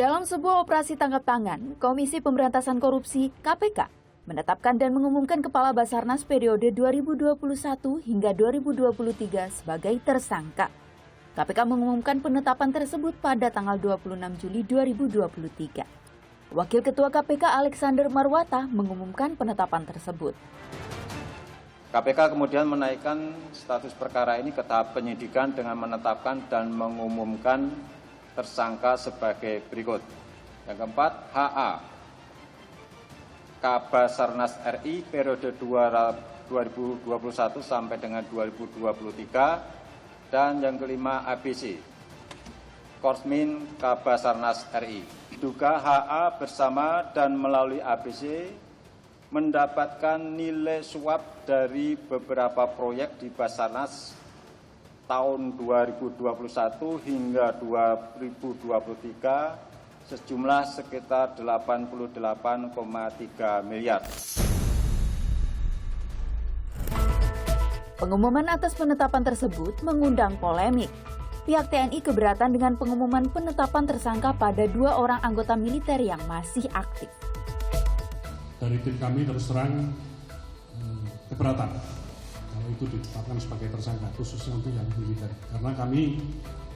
Dalam sebuah operasi tangkap tangan, Komisi Pemberantasan Korupsi (KPK) menetapkan dan mengumumkan Kepala Basarnas periode 2021 hingga 2023 sebagai tersangka. KPK mengumumkan penetapan tersebut pada tanggal 26 Juli 2023. Wakil Ketua KPK Alexander Marwata mengumumkan penetapan tersebut. KPK kemudian menaikkan status perkara ini ke tahap penyidikan dengan menetapkan dan mengumumkan tersangka sebagai berikut. Yang keempat, HA, Kabasarnas RI periode 2021 sampai dengan 2023. Dan yang kelima, ABC, Korsmin Kabasarnas RI. Diduga HA bersama dan melalui ABC mendapatkan nilai suap dari beberapa proyek di Basarnas tahun 2021 hingga 2023 sejumlah sekitar 88,3 miliar. Pengumuman atas penetapan tersebut mengundang polemik. Pihak TNI keberatan dengan pengumuman penetapan tersangka pada 2 orang anggota militer yang masih aktif. Dari tim kami terus terang keberatan kalau itu ditetapkan sebagai tersangka, khususnya untuk yang militer. Karena kami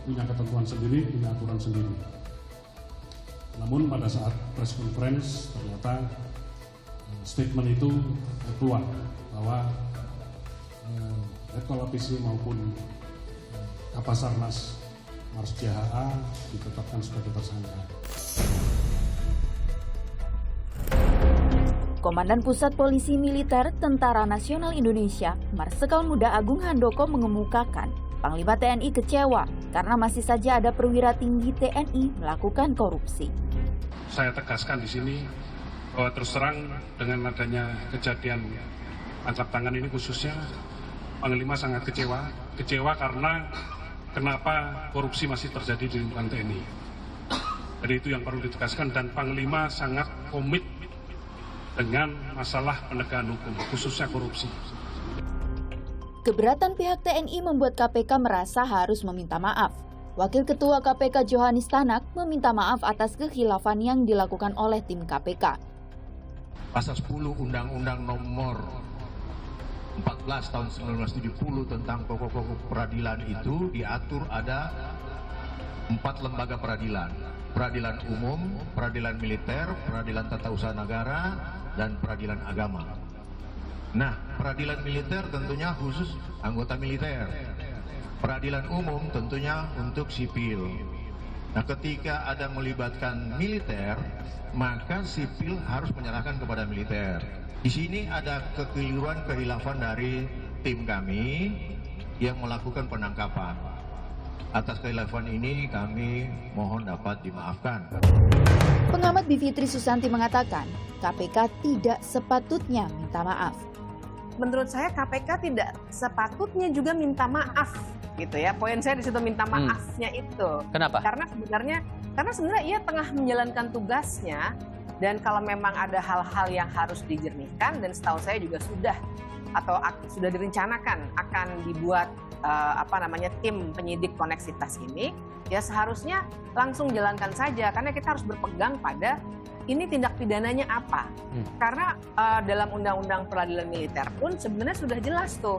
punya ketentuan sendiri, punya aturan sendiri. Namun pada saat press conference ternyata statement itu keluar bahwa Letkol APC maupun Kabasarnas Marsdia HA ditetapkan sebagai tersangka. Komandan Pusat Polisi Militer Tentara Nasional Indonesia, Marsikal Muda Agung Handoko mengemukakan Panglima TNI kecewa karena masih saja ada perwira tinggi TNI melakukan korupsi. Saya tegaskan di sini bahwa terus terang dengan adanya kejadian tangkap tangan ini khususnya, Panglima sangat kecewa. Kecewa karena kenapa korupsi masih terjadi di lingkungan TNI. Jadi itu yang perlu ditegaskan, dan Panglima sangat komit dengan masalah penegakan hukum, khususnya korupsi. Keberatan pihak TNI membuat KPK merasa harus meminta maaf. Wakil Ketua KPK Johanis Tanak meminta maaf atas kekhilafan yang dilakukan oleh tim KPK. Pasal 10 Undang-Undang Nomor 14 tahun 1970 tentang pokok-pokok peradilan itu diatur ada 4 lembaga peradilan. Peradilan umum, peradilan militer, peradilan tata usaha negara, dan peradilan agama. Nah, peradilan militer tentunya khusus anggota militer. Peradilan umum tentunya untuk sipil. Nah, ketika ada melibatkan militer, maka sipil harus menyerahkan kepada militer. Di sini ada kekeliruan kehilafan dari tim kami yang melakukan penangkapan. Atas kehilafan ini kami mohon dapat dimaafkan. Pengamat Bivitri Susanti mengatakan, KPK tidak sepatutnya minta maaf. Menurut saya KPK tidak sepatutnya juga minta maaf, gitu ya. Poin saya di situ minta maafnya itu. Kenapa? Karena sebenarnya ia tengah menjalankan tugasnya, dan kalau memang ada hal-hal yang harus dijernihkan, dan setahu saya juga sudah direncanakan akan dibuat tim penyidik koneksitas ini, ya seharusnya langsung jalankan saja, karena kita harus berpegang pada ini tindak pidananya apa. Karena dalam Undang-Undang Peradilan Militer pun sebenarnya sudah jelas tuh,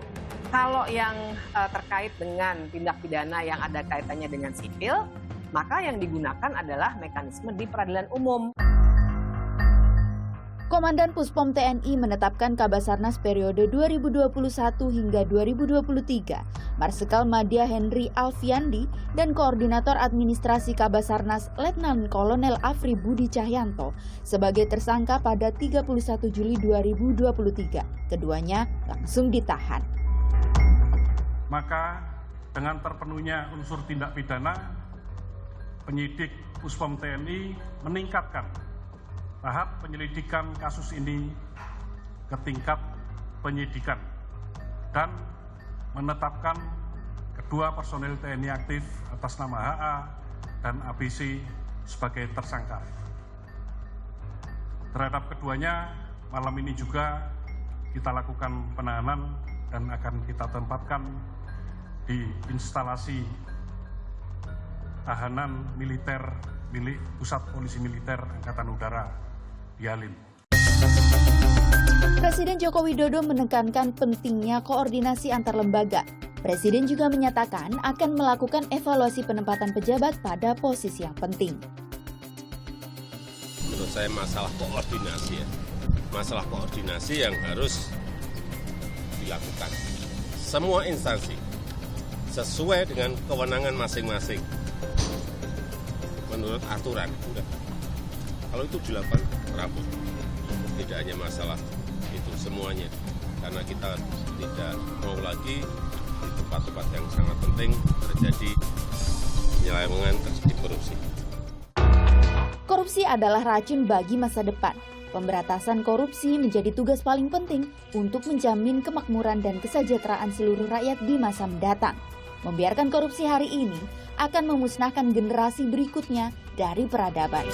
kalau yang terkait dengan tindak pidana yang ada kaitannya dengan sipil, maka yang digunakan adalah mekanisme di peradilan umum. Komandan Puspom TNI menetapkan Kabasarnas periode 2021 hingga 2023, Marsikal Madya Henry Alfiandi dan Koordinator Administrasi Kabasarnas Letnan Kolonel Afri Budi Cahyanto sebagai tersangka pada 31 Juli 2023. Keduanya langsung ditahan. Maka dengan terpenuhnya unsur tindak pidana, penyidik Puspom TNI meningkatkan tahap penyelidikan kasus ini ke tingkat penyidikan dan menetapkan kedua personil TNI aktif atas nama HA dan ABC sebagai tersangka. Terhadap keduanya, malam ini juga kita lakukan penahanan dan akan kita tempatkan di instalasi tahanan militer milik Pusat Polisi Militer Angkatan Udara di Halim. Presiden Joko Widodo menekankan pentingnya koordinasi antar lembaga. Presiden juga menyatakan akan melakukan evaluasi penempatan pejabat pada posisi yang penting. Menurut saya masalah koordinasi ya. Masalah koordinasi yang harus dilakukan. Semua instansi sesuai dengan kewenangan masing-masing. Menurut aturan, udah. Kalau itu dilakukan, rampung. Tidak hanya masalah itu semuanya. Karena kita tidak mau lagi di tempat-tempat yang sangat penting terjadi penyelewengan, terjadi korupsi. Korupsi adalah racun bagi masa depan. Pemberantasan korupsi menjadi tugas paling penting untuk menjamin kemakmuran dan kesejahteraan seluruh rakyat di masa mendatang. Membiarkan korupsi hari ini akan memusnahkan generasi berikutnya dari peradaban.